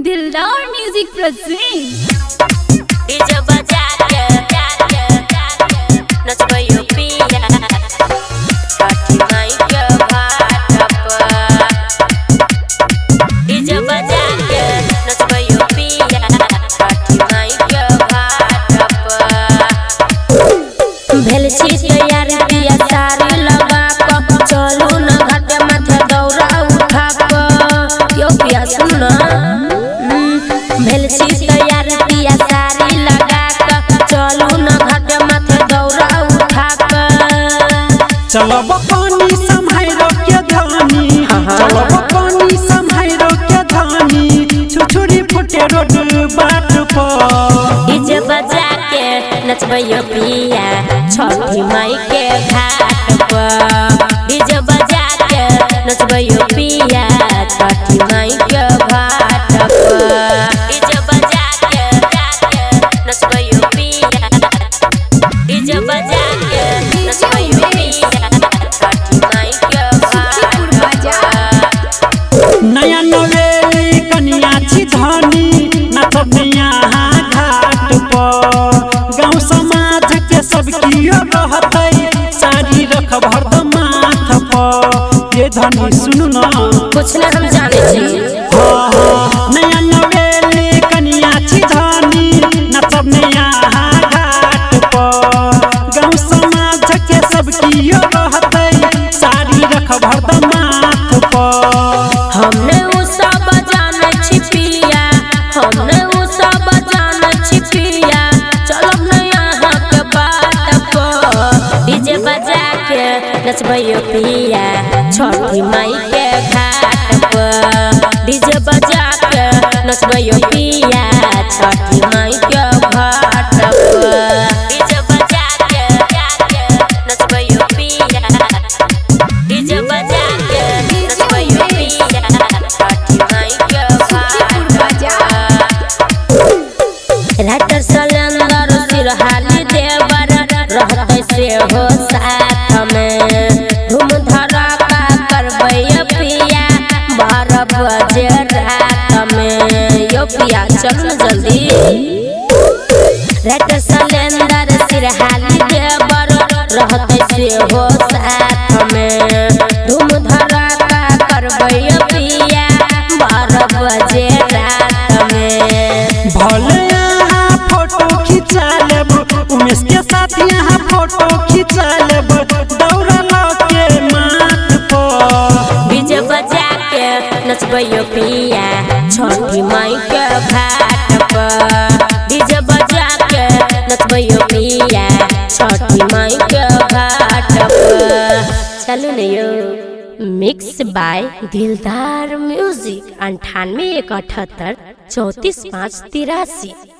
दिलदार music present DJ बजा के नचबैयो पिया काठी माई के भाट पर डीजे बजा के नचबैयो पिया काठी माई के भाट पर भेल छी तैयार पिया सारी लगा क चलू न घाटे माथे दौरा उठा क यो पिया सुन न भेल छी तैयार पिया सारी लगा क चलू न घाटे माथे दौरा उठा क चलब पानी सम्हारो के धानी चलब पानी सम्हारो के धानी छुछुरी फुटे रोड बाट पर डीजे बजा के नचबैयो पिया छठी माई के घाट पर डीजे बजा के नचबैयो पिया छठी माई के घाट पर डीजे बजा के नचबैयो पिया डीजे बजा के नचबैयो पिया छठी माई के घाट पर नया नवेली कन्या छी धानी नाचब यहाँ घाट पर गाँव समाज के सब कियो रहतै साड़ी रखब हरदम माथ पर ये धनी सुनु न कुछ न हम जाने छी नया नवेली कन्या छी धानी नाचब यहाँ घाट पर गाँव समाज के सब कियो रहतै साड़ी रखब हरदम माथ पर हमने उ सब जाने छी पिया हमने उ सब जाने छी पिया चलब न यहाँ के बाट पर डीजे बजा के नचबैयो पिया छठी माई के घाट पर डीजे बजा के नचबैयो पिया छठी माई के घाट पर डीजे बजा के नचबैयो पिया डीजे बजा के नचबैयो पिया छठी माई के घाट राइटर सलेंदर सिरहाली देवर रहते से हो साथ में धूम धड़का करबै पिया 12 बजे रात में यो पिया चल जल्दी राइटर सलेंदर सिरहाली देवर रहते से हो साथ में धूम धड़का करबै पिया 12 बजे रात में भले यहाँ फोटो खिंचा लेब उमेश के साथ यहाँ फोटो खिंचा लेब दौड़ा के माथ पर डीजे बजा के नचबैयो पिया छठी माई के घाट पर डीजे बजा के नचबैयो पिया छठी माई के घाट पर चलू न यो मिक्स बाय दिलदार म्यूजिक 98 178 34 5 83